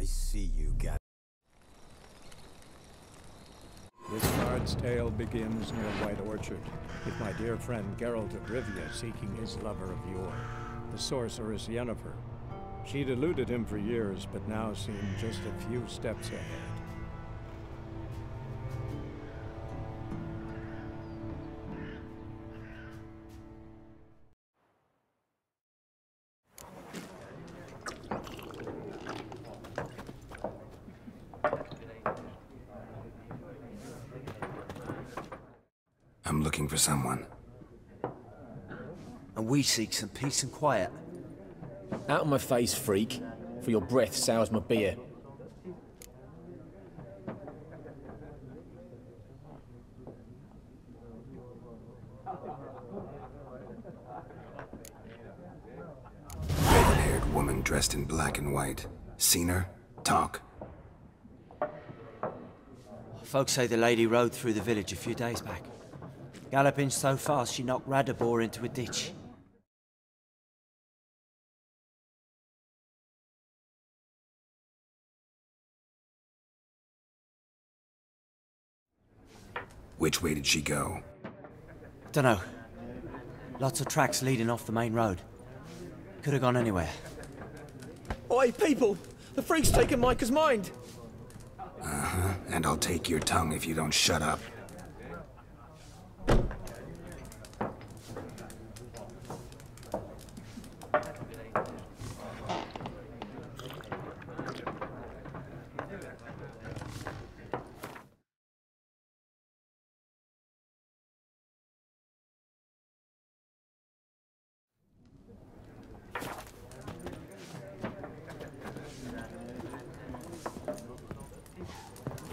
see you got. This bard's tale begins near White Orchard, with my dear friend Geralt of Rivia seeking his lover of yore, the sorceress Yennefer. She'd eluded him for years, but now seemed just a few steps ahead. I'm looking for someone. And we seek some peace and quiet. Out of my face, freak, for your breath sours my beer. Red-haired woman dressed in black and white. Seen her? Talk. Folks say the lady rode through the village a few days back. Galloping so fast she knocked Radabor into a ditch. Which way did she go? Dunno. Lots of tracks leading off the main road. Could have gone anywhere. Oi, people! The freak's taken Micah's mind! Uh-huh, and I'll take your tongue if you don't shut up.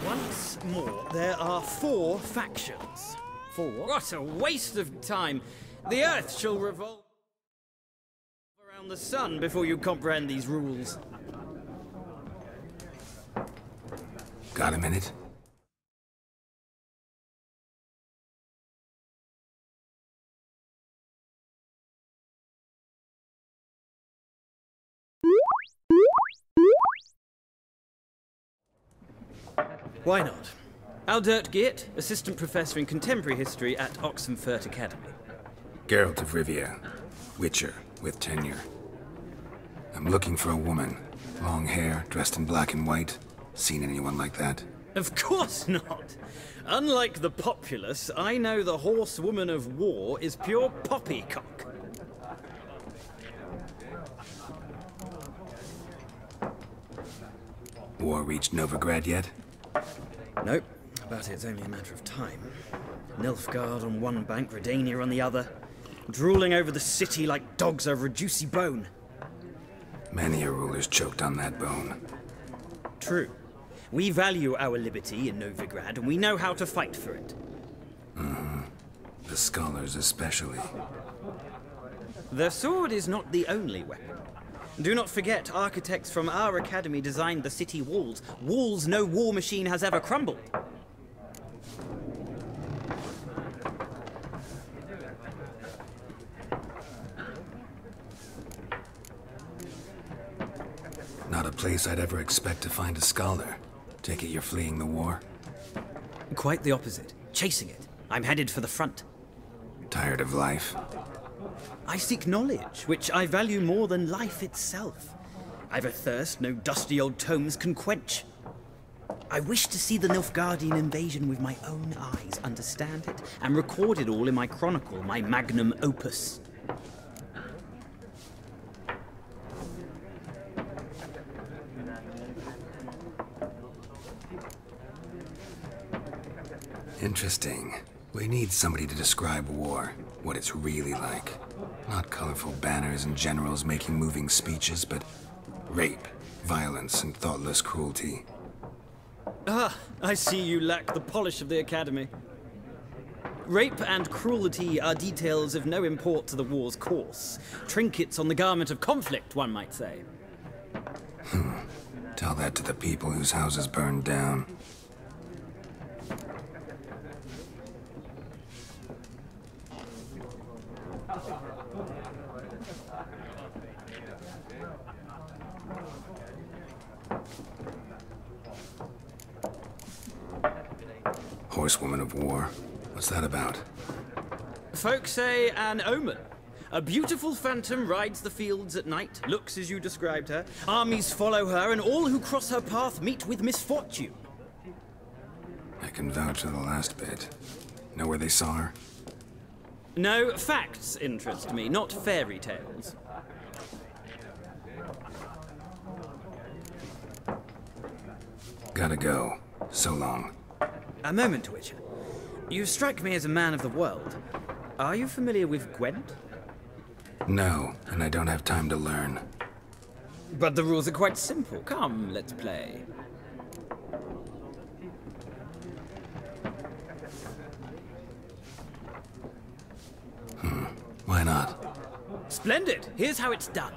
Once more, there are 4 factions. 4? What a waste of time! The Earth shall revolve around the sun before you comprehend these rules. Got a minute? Why not? Aldert Geert, Assistant Professor in Contemporary History at Oxenfurt Academy. Geralt of Rivia. Witcher, with tenure. I'm looking for a woman. Long hair, dressed in black and white. Seen anyone like that? Of course not! Unlike the populace, I know the horsewoman of war is pure poppycock. War reached Novigrad yet? Nope, but it's only a matter of time. Nilfgaard on one bank, Redania on the other, drooling over the city like dogs over a juicy bone. Many a ruler's choked on that bone. True. We value our liberty in Novigrad, and we know how to fight for it. Mm-hmm. The scholars especially. The sword is not the only weapon. Do not forget, architects from our academy designed the city walls. Walls no war machine has ever crumbled. Not a place I'd ever expect to find a scholar. Take it you're fleeing the war? Quite the opposite. Chasing it. I'm headed for the front. Tired of life? I seek knowledge, which I value more than life itself. I've a thirst no dusty old tomes can quench. I wish to see the Nilfgaardian invasion with my own eyes, understand it, and record it all in my chronicle, my magnum opus. Interesting. We need somebody to describe war, what it's really like. Not colorful banners and generals making moving speeches, but rape, violence, and thoughtless cruelty. Ah, I see you lack the polish of the academy. Rape and cruelty are details of no import to the war's course. Trinkets on the garment of conflict, one might say. Tell that to the people whose houses burned down. horsewoman of war. What's that about? Folk say an omen. A beautiful phantom rides the fields at night, looks as you described her. Armies follow her, and all who cross her path meet with misfortune. I can vouch for the last bit. Know where they saw her? No, facts interest me, not fairy tales. Gotta go. So long. A moment, Witcher. You strike me as a man of the world. Are you familiar with Gwent? No, and I don't have time to learn. But the rules are quite simple. Come, let's play. Why not? Splendid! Here's how it's done.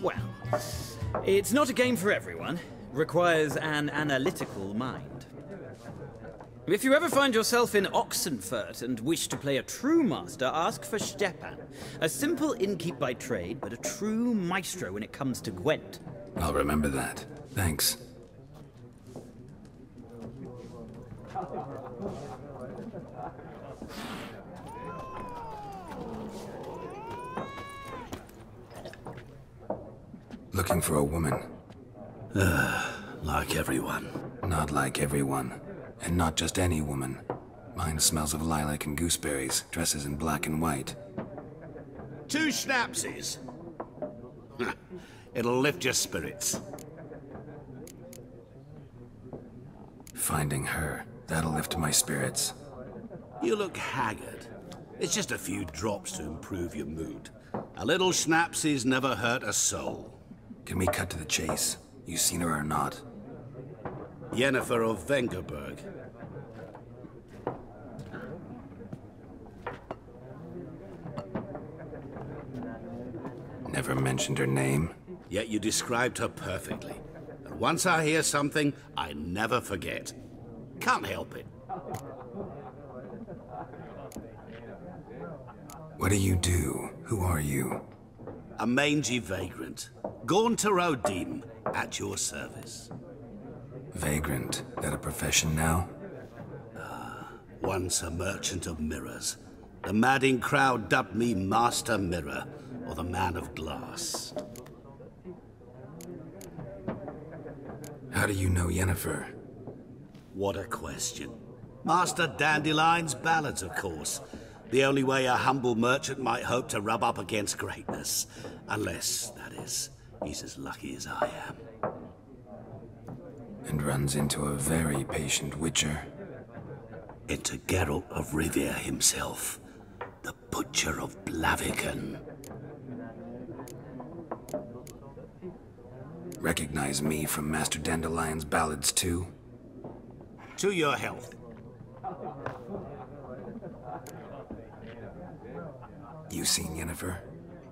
Well, it's not a game for everyone. Requires an analytical mind. If you ever find yourself in Oxenfurt and wish to play a true master, ask for Stepan. A simple innkeep by trade, but a true maestro when it comes to Gwent. I'll remember that. Thanks. Looking for a woman. Like everyone. Not like everyone. And not just any woman. Mine smells of lilac and gooseberries, dresses in black and white. 2 schnapsies. It'll lift your spirits. Finding her, that'll lift my spirits. You look haggard. It's just a few drops to improve your mood. A little schnapsies never hurt a soul. Can we cut to the chase? You seen her or not? Yennefer of Vengerberg. Never mentioned her name. Yet you described her perfectly. And once I hear something, I never forget. Can't help it. What do you do? Who are you? A mangy vagrant. Gone to Rodim, at your service. Vagrant. That a profession now? Once a merchant of mirrors. The madding crowd dubbed me Master Mirror, or the Man of Glass. How do you know Yennefer? What a question. Master Dandelion's ballads, of course. The only way a humble merchant might hope to rub up against greatness. Unless, that is, he's as lucky as I am. And runs into a very patient witcher. Into Geralt of Rivia himself. The Butcher of Blaviken. Recognize me from Master Dandelion's ballads too? To your health. You seen Yennefer?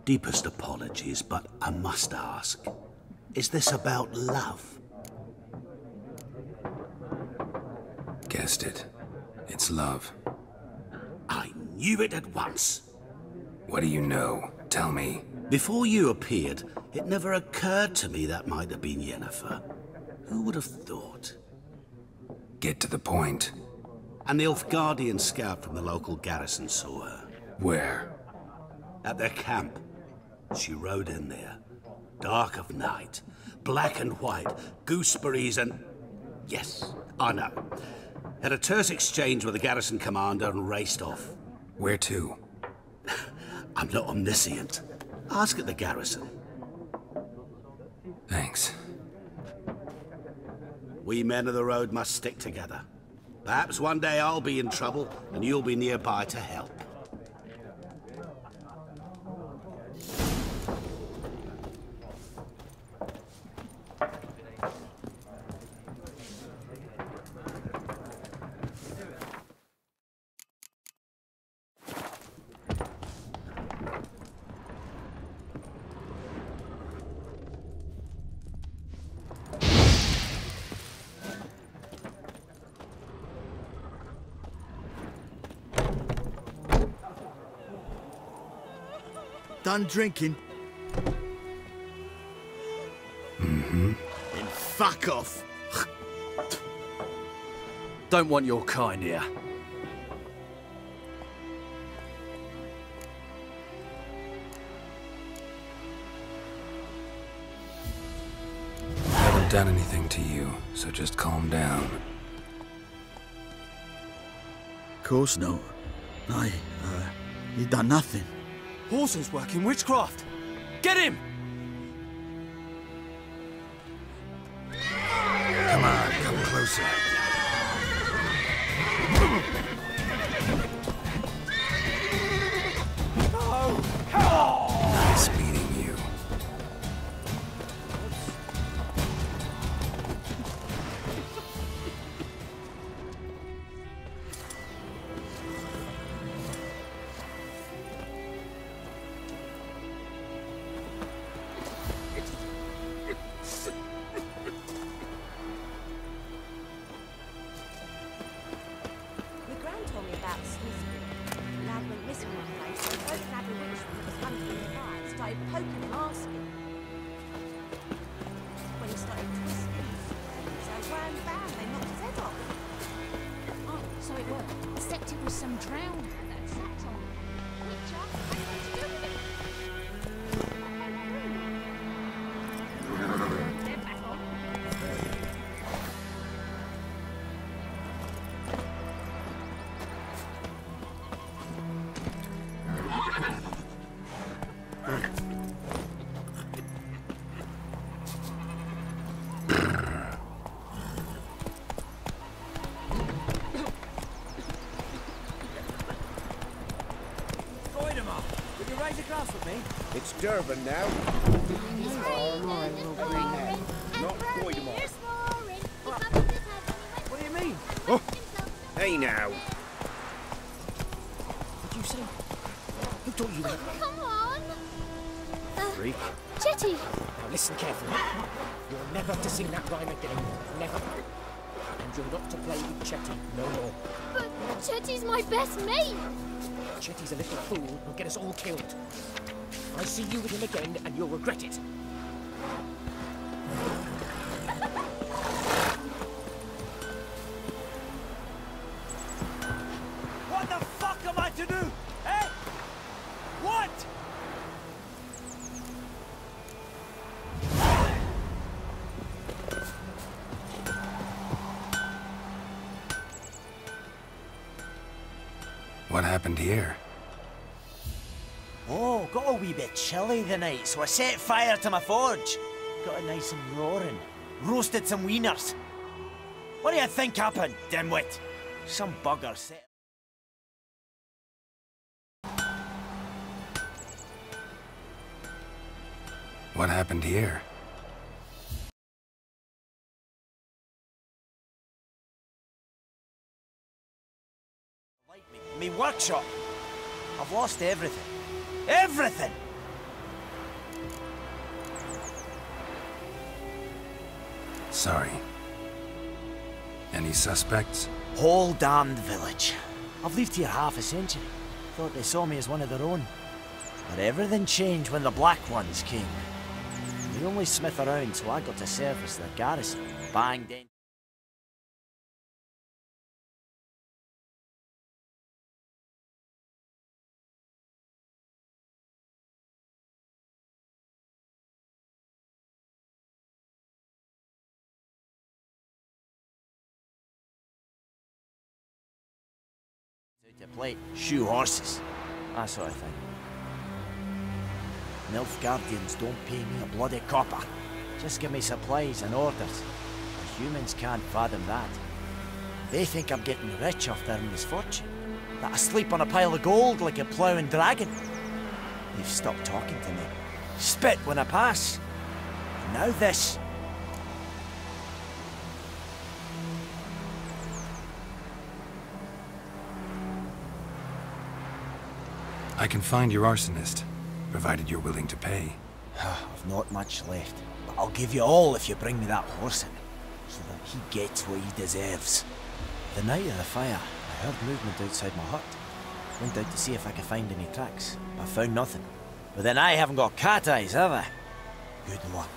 Deepest apologies, but I must ask. Is this about love? Guessed it. It's love. I knew it at once. What do you know? Tell me. Before you appeared, it never occurred to me that might have been Yennefer. Who would have thought? Get to the point. An Nilfgaardian scout from the local garrison saw her. Where? At their camp. She rode in there. Dark of night. Black and white. Gooseberries and... Yes, I know. Had a terse exchange with the garrison commander and raced off. Where to? I'm not omniscient. Ask at the garrison. Thanks. We men of the road must stick together. Perhaps one day I'll be in trouble and you'll be nearby to help. Done drinking? Mm-hmm. Then fuck off. Don't want your kind here. Haven't done anything to you, so just calm down. Course no. You done nothing. Horses work in witchcraft. Get him! Come on, come closer. Nice meeting you. tried poking him, asking. When he started twisting, so wham bam, they knocked his head off. Oh, so it worked. Except it was some drowned that sat on. Which I had to do with it. They're back on. It's Durban now. Not Boydemore. What do you mean? Oh. Hey now. What did you say? Who taught you that? Come on! Freak. Chetty! Now listen carefully. You're never to sing that rhyme again. Never. And you're not to play with Chetty no more. But Chetty's my best mate! Chetty's a little fool who'll get us all killed. I see you with him again and you'll regret it. What the fuck am I to do? Eh? What? What happened here? Oh, got a wee bit chilly the night, so I set fire to my forge. Got it nice and roaring. Roasted some wieners. What do you think happened, dimwit? Some bugger set... What happened here? Me workshop. I've lost everything. Everything! Sorry. Any suspects? Whole damned village. I've lived here half a century. Thought they saw me as one of their own. But everything changed when the Black Ones came. The only smith around, so I got to service their garrison. Banged in. To play shoe horses, that sort of thing. Nilfgaardians don't pay me a bloody copper. Just give me supplies and orders. The humans can't fathom that. They think I'm getting rich off their misfortune. That I sleep on a pile of gold like a ploughing dragon. They've stopped talking to me. Spit when I pass. And now this. I can find your arsonist, provided you're willing to pay. I've not much left, but I'll give you all if you bring me that horse in, so that he gets what he deserves. The night of the fire, I heard movement outside my hut. Went out to see if I could find any tracks, but I found nothing. But then I haven't got cat eyes, have I? Good luck.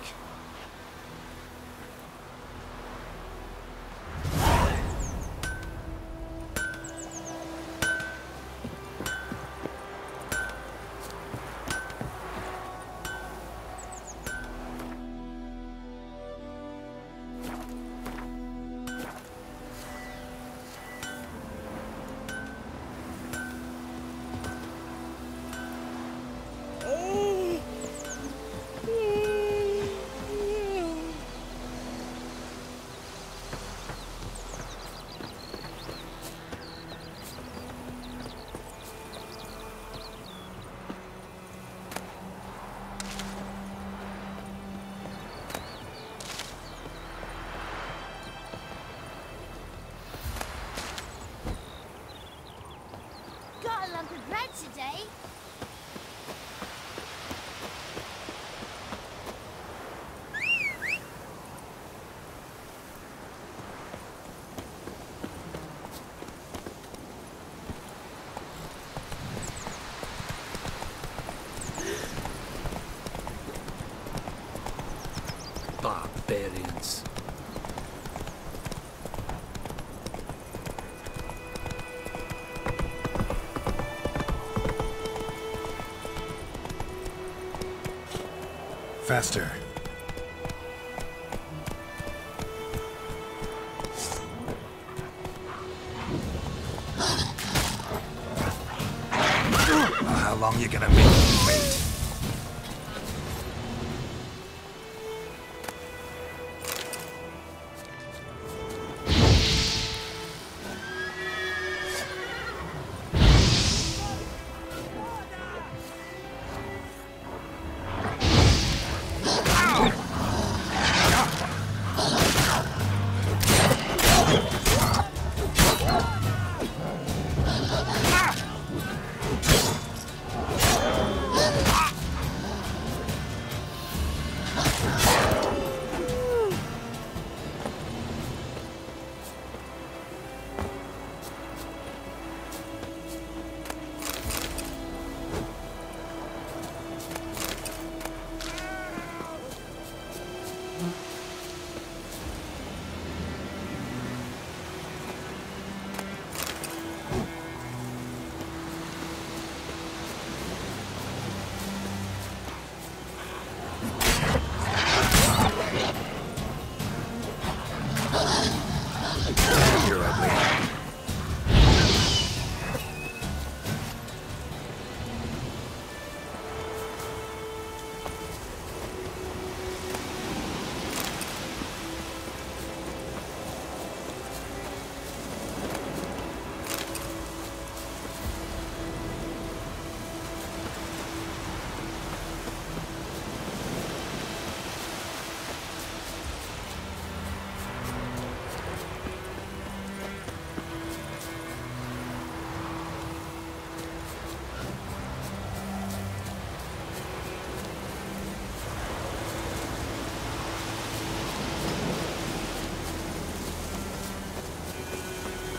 Got a lump of bread today. barbarians. Faster. How long you gonna make me wait?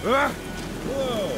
Whoa!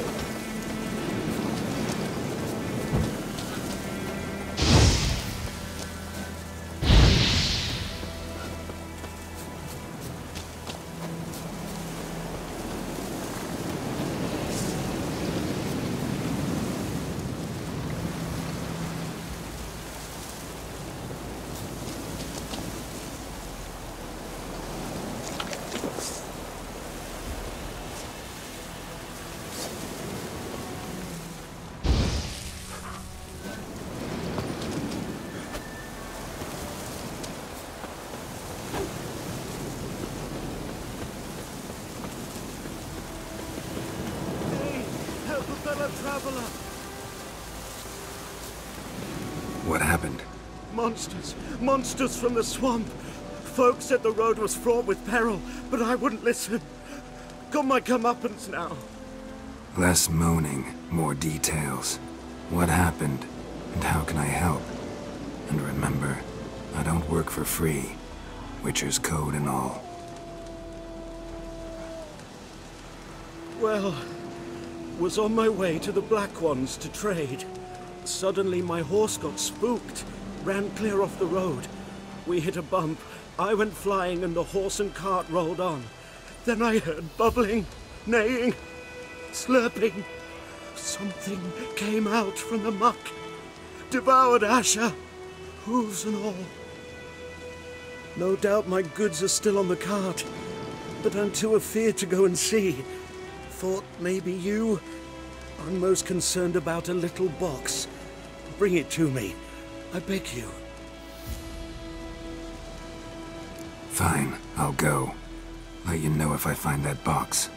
Traveler. What happened? Monsters. Monsters from the swamp. Folks said the road was fraught with peril, but I wouldn't listen. Got my comeuppance now. Less moaning, more details. What happened, and how can I help? And remember, I don't work for free. Witcher's code and all. Well, was on my way to the Black Ones to trade. Suddenly my horse got spooked, ran clear off the road. We hit a bump, I went flying and the horse and cart rolled on. Then I heard bubbling, neighing, slurping. Something came out from the muck, devoured Asher, hooves and all. No doubt my goods are still on the cart, but I'm too afeard to go and see. Thought maybe you. I'm most concerned about a little box. Bring it to me. I beg you. Fine, I'll go. Let you know if I find that box.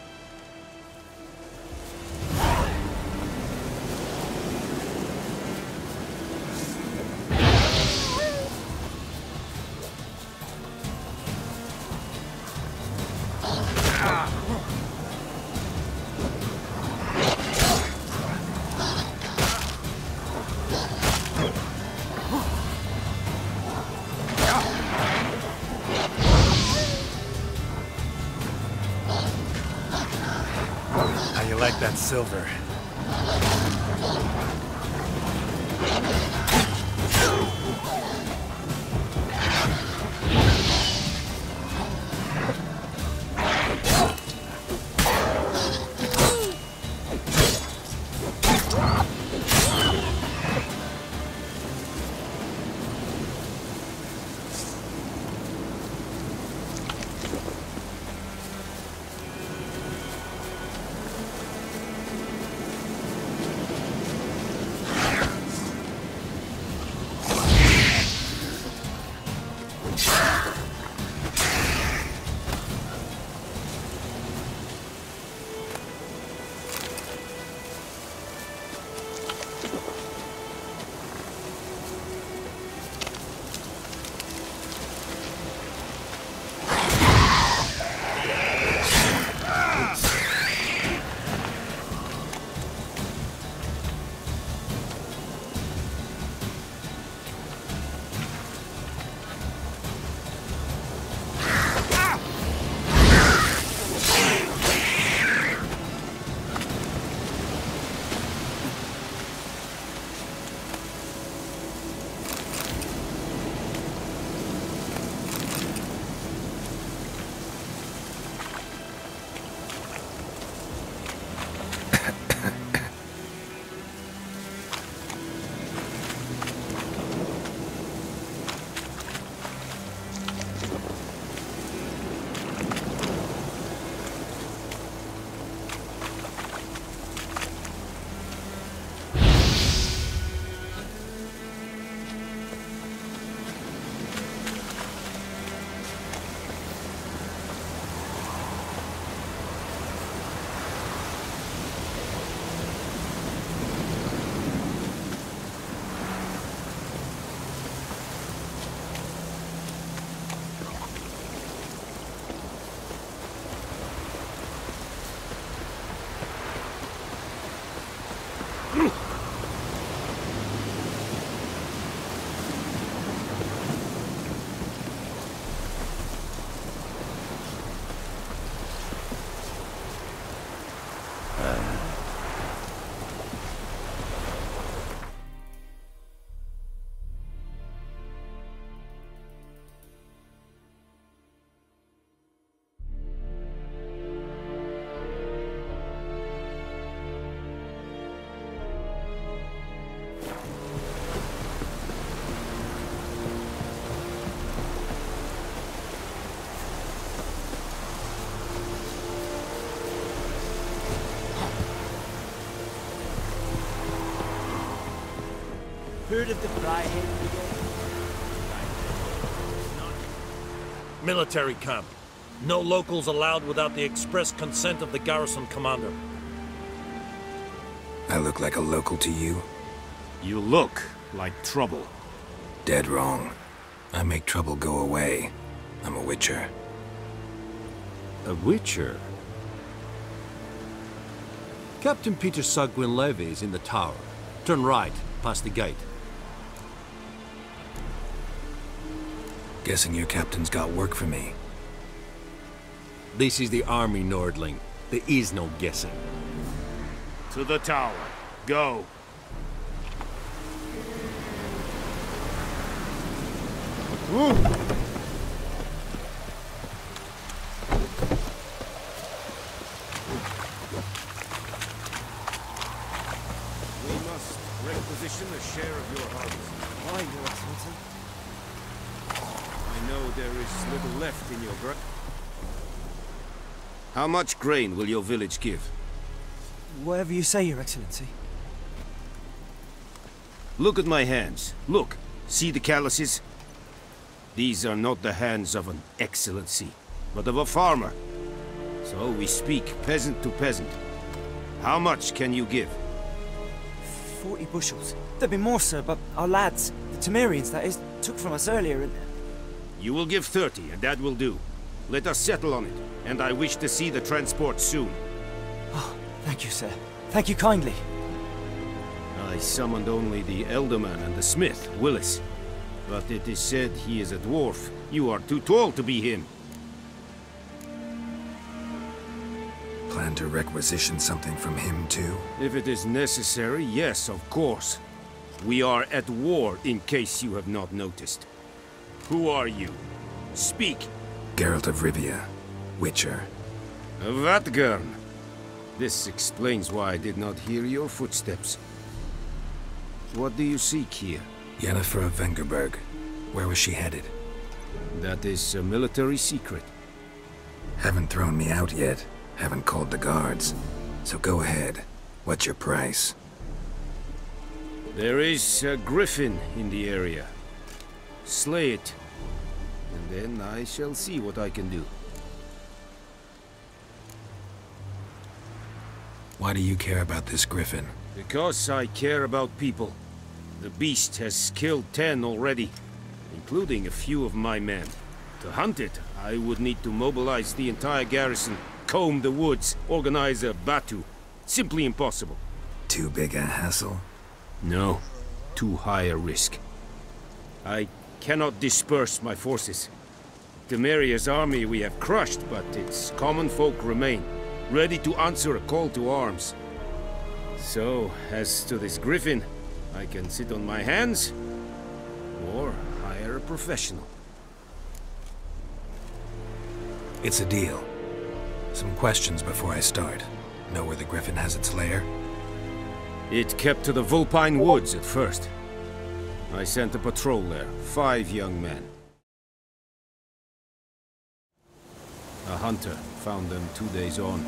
That silver. Heard of the Fryhead? Military camp. No locals allowed without the express consent of the garrison commander. I look like a local to you? You look like trouble. Dead wrong. I make trouble go away. I'm a witcher. A witcher? Captain Peter Sagwin-Levy is in the tower. Turn right, past the gate. Guessing your captain's got work for me. This is the army, Nordling. There is no guessing. To the tower. Go. Ooh. Requisition a share of your harvest. Why, Your Excellency? I know there is little left in your grain. How much grain will your village give? Whatever you say, Your Excellency. Look at my hands. Look. See the calluses? These are not the hands of an excellency, but of a farmer. So we speak peasant to peasant. How much can you give? 40 bushels. There'd be more, sir, but our lads, the Temerians, that is, took from us earlier and... You will give 30, and that will do. Let us settle on it, and I wish to see the transport soon. Oh, thank you, sir. Thank you kindly. I summoned only the Elderman and the smith, Willis. But it is said he is a dwarf. You are too tall to be him. Plan to requisition something from him, too? If it is necessary, yes, of course. We are at war, in case you have not noticed. Who are you? Speak. Geralt of Rivia, Witcher. Vatgern. This explains why I did not hear your footsteps. What do you seek here? Yennefer of Vengerberg. Where was she headed? That is a military secret. Haven't thrown me out yet. Haven't called the guards. So go ahead. What's your price? There is a griffin in the area. Slay it. And then I shall see what I can do. Why do you care about this griffin? Because I care about people. The beast has killed 10 already, including a few of my men. To hunt it, I would need to mobilize the entire garrison, comb the woods, organize a batu. Simply impossible. Too big a hassle? No. Too high a risk. I cannot disperse my forces. Temeria's army we have crushed, but its common folk remain, ready to answer a call to arms. So, as to this griffin, I can sit on my hands, or hire a professional. It's a deal. Some questions before I start. Know where the griffin has its lair? It kept to the Vulpine Woods at first. I sent a patrol there, 5 young men. A hunter found them 2 days on.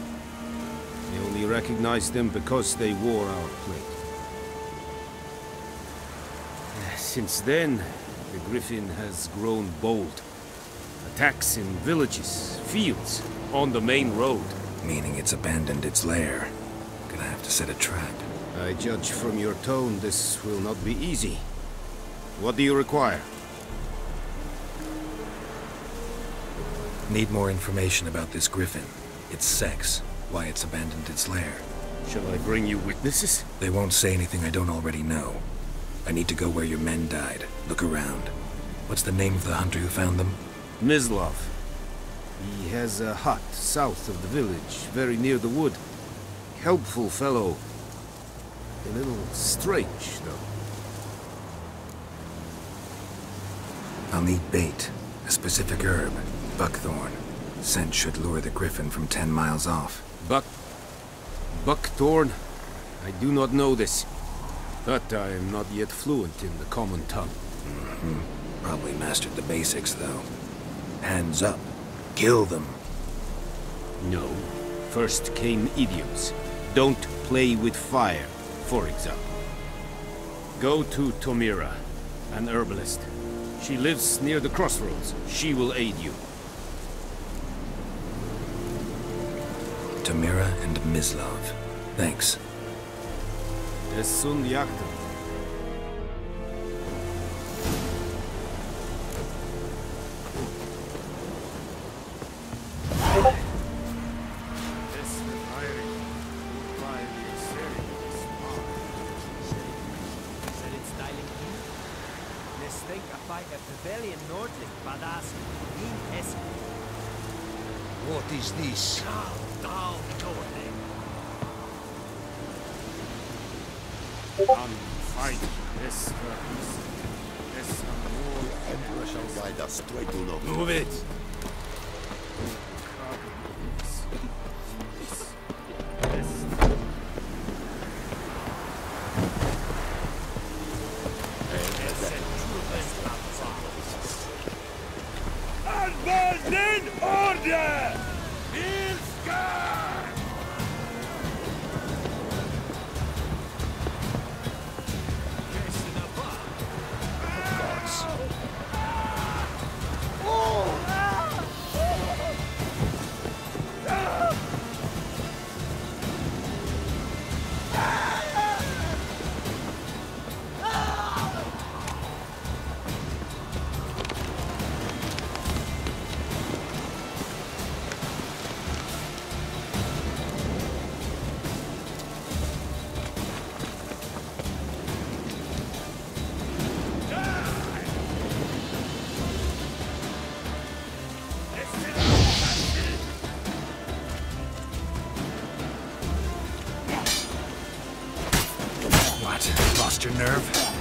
They only recognized them because they wore our plate. Since then, the griffin has grown bold. Attacks in villages, fields, on the main road. Meaning it's abandoned its lair. Gonna have to set a trap. I judge from your tone this will not be easy. What do you require? Need more information about this griffin. Its sex, why it's abandoned its lair. Shall I bring you witnesses? They won't say anything I don't already know. I need to go where your men died. Look around. What's the name of the hunter who found them? Mislav. He has a hut south of the village, very near the wood. Helpful fellow. A little strange, though. I'll need bait. A specific herb. Buckthorn. Scent should lure the griffin from 10 miles off. Buckthorn? I do not know this. But I am not yet fluent in the common tongue. Probably mastered the basics, though. Hands up. Kill them. No. First came idioms. Don't play with fire, for example. Go to Tomira, an herbalist. She lives near the crossroads. She will aid you. Tamira and Mislov. Thanks. Esun yaktım. What is this? Fight. This Emperor shall guide us straight to Logicool. Move it! Advance in order! Lost your nerve?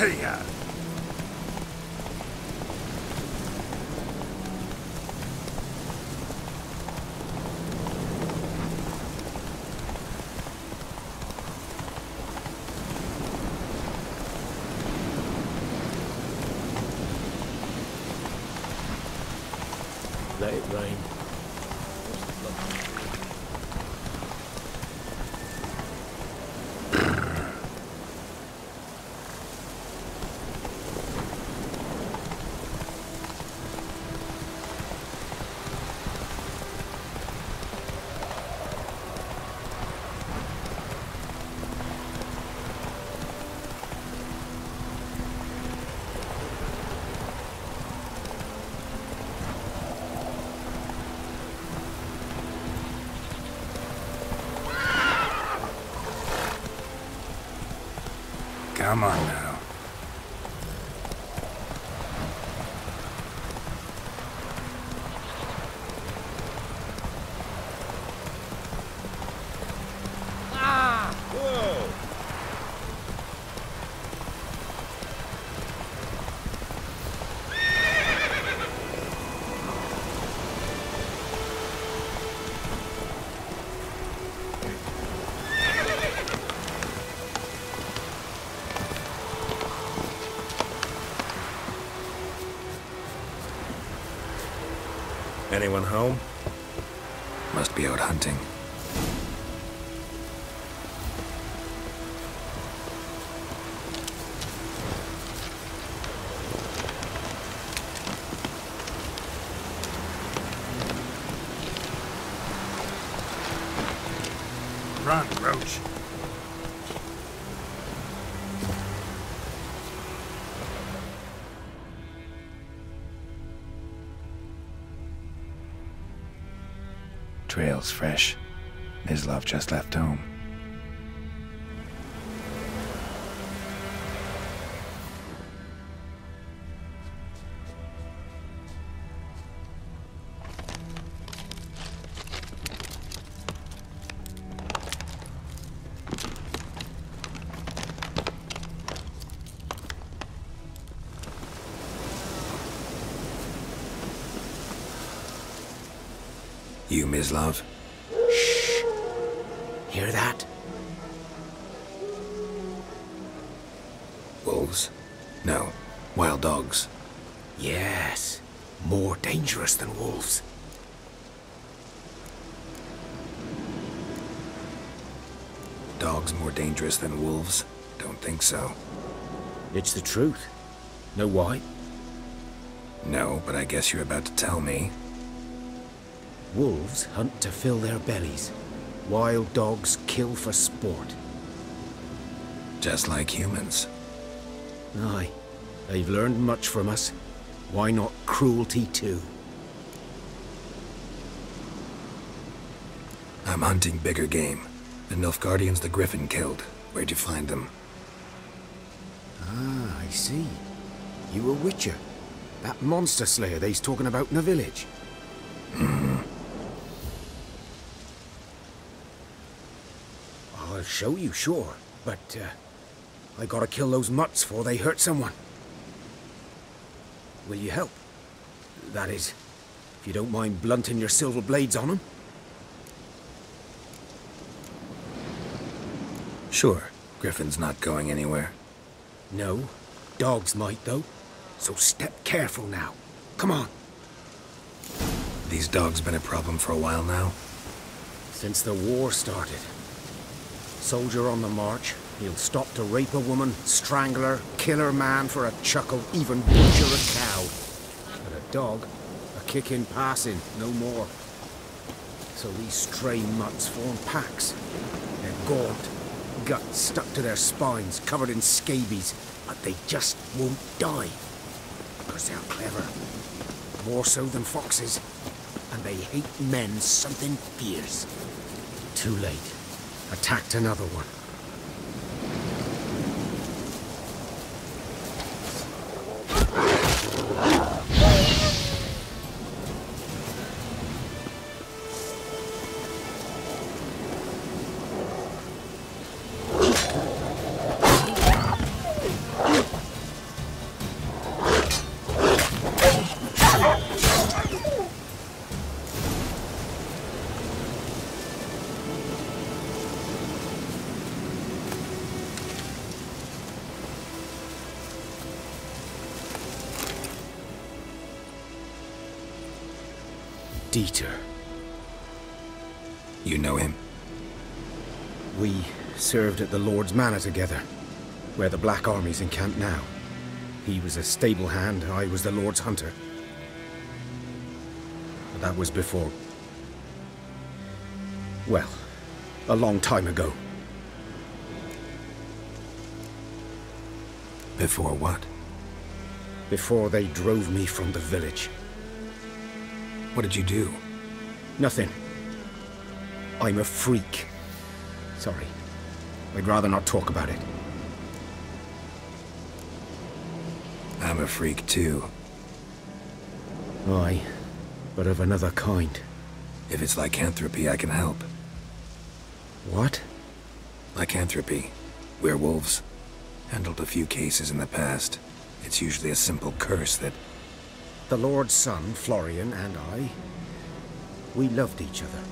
Hey-ya! Let it rain. Come on now. Anyone home? Must be out hunting. Run, Roach. Trail's fresh. Mislav just left home. You, Mislav? Shh. Hear that? Wolves? No. Wild dogs. Yes. More dangerous than wolves. Dogs more dangerous than wolves? Don't think so. It's the truth. Know why? No, but I guess you're about to tell me. Wolves hunt to fill their bellies. Wild dogs kill for sport. Just like humans. Aye. They've learned much from us. Why not cruelty too? I'm hunting bigger game. The Nilfgaardians the Griffin killed. Where'd you find them? Ah, I see. You a witcher. That monster slayer they's talking about in the village. I'll show you, sure. But, I gotta kill those mutts before they hurt someone. Will you help? That is, if you don't mind blunting your silver blades on them. Sure. Griffin's not going anywhere. No. Dogs might, though. So step careful now. Come on. These dogs been a problem for a while now? Since the war started. Soldier on the march, he'll stop to rape a woman, strangle her, kill her man for a chuckle, even butcher a cow. But a dog, a kick in passing, no more. So these stray mutts form packs. They're gaunt, guts stuck to their spines, covered in scabies, but they just won't die. Because they're clever. More so than foxes. And they hate men something fierce. Too late. Attacked another one. Dieter. You know him? We served at the Lord's Manor together, where the Black Army's encamped now. He was a stable hand, I was the Lord's hunter. But that was before... well, a long time ago. Before what? Before they drove me from the village. What did you do? Nothing. I'm a freak. Sorry. I'd rather not talk about it. I'm a freak too. Aye, but of another kind. If it's lycanthropy, I can help. What? Lycanthropy. Werewolves. Handled a few cases in the past. It's usually a simple curse that... The Lord's son, Florian, and I, we loved each other.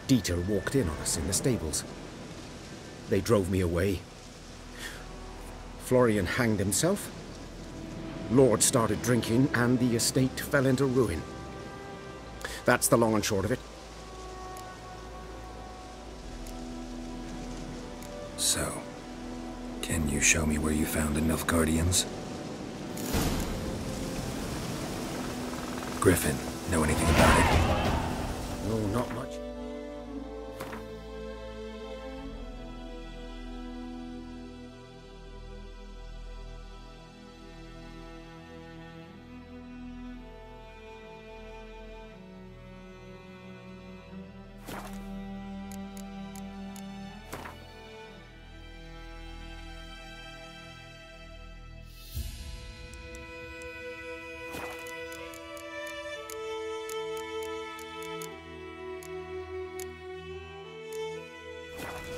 Dieter walked in on us in the stables. They drove me away. Florian hanged himself. Lord started drinking, and the estate fell into ruin. That's the long and short of it. So, can you show me where you found the Nilfgaardians? Griffin, know anything about it? No, not much.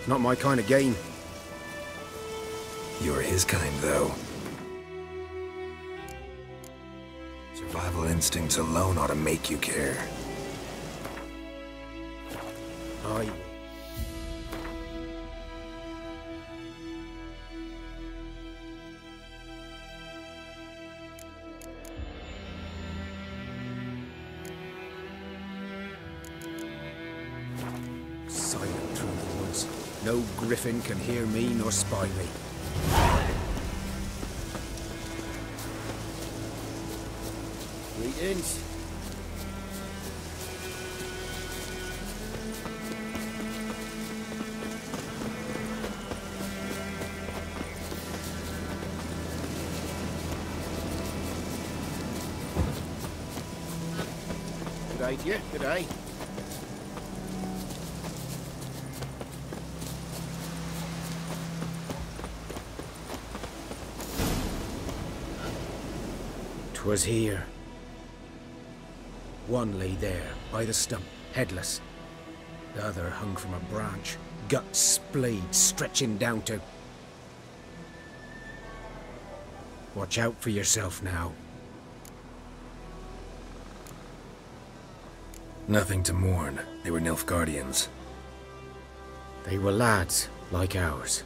Not my kind of game. You're his kind, though. Survival instincts alone ought to make you care. Aye. Silent through the woods. No griffin can hear me nor spy me. Greetings. Good day to you. Good day. Was here. One lay there, by the stump, headless. The other hung from a branch, guts splayed, stretching down to... Watch out for yourself now. Nothing to mourn. They were Nilfgaardians. They were lads, like ours,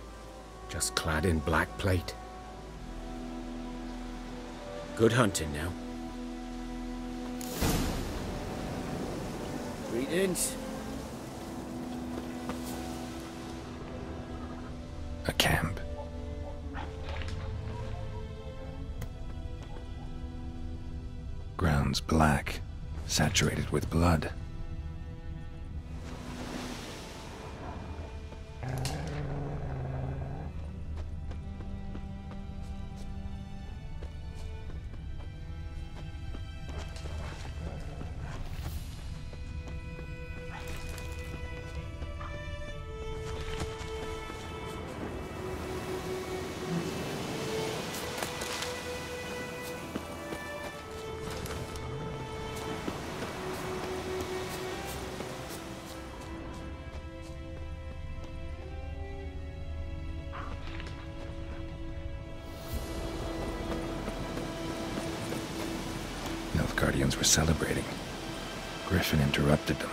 just clad in black plate. Good hunting now. Greetings. A camp. Grounds black, saturated with blood. Nilfgaardians were celebrating. Griffin interrupted them.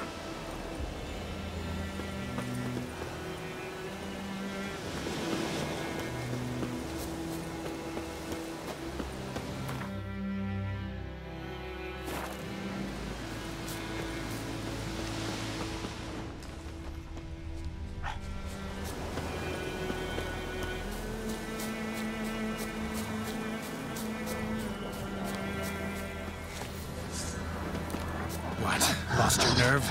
Lost your nerve?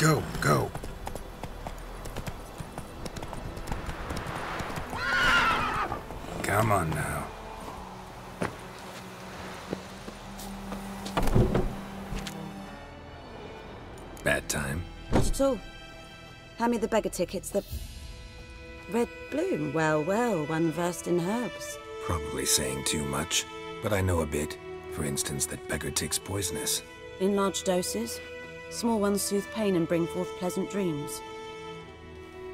Go, go. Come on now. Bad time. Not at all. Hand me the beggar tickets, the... Red bloom. Well, well, one versed in herbs. Probably saying too much, but I know a bit. For instance, that beggar tick's poisonous. In large doses. Small ones soothe pain and bring forth pleasant dreams.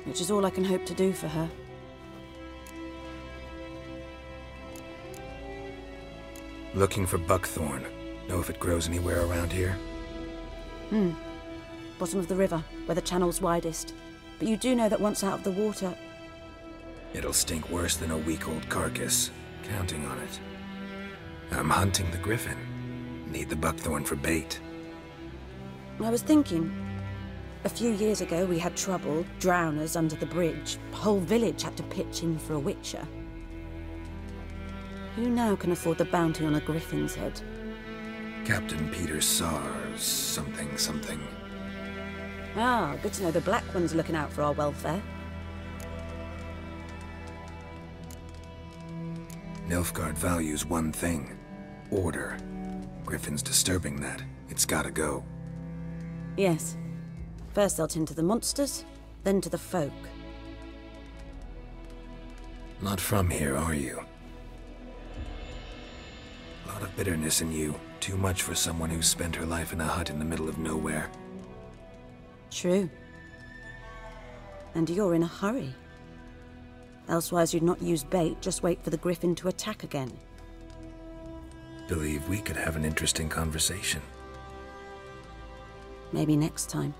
Which is all I can hope to do for her. Looking for buckthorn. Know if it grows anywhere around here? Bottom of the river, where the channel's widest. But you do know that once out of the water... It'll stink worse than a week-old carcass. Counting on it. I'm hunting the griffin. Need the buckthorn for bait. I was thinking... A few years ago we had trouble, drowners under the bridge. The whole village had to pitch in for a witcher. Who now can afford the bounty on a griffin's head? Captain Peter Sars, something, something. Ah, good to know the Black One's looking out for our welfare. Nilfgaard values one thing. Order. Griffin's disturbing that. It's gotta go. Yes. First they'll tend to the monsters, then to the folk. Not from here, are you? A lot of bitterness in you. Too much for someone who's spent her life in a hut in the middle of nowhere. True. And you're in a hurry. Elsewise you'd not use bait, just wait for the griffin to attack again. Believe we could have an interesting conversation. Maybe next time.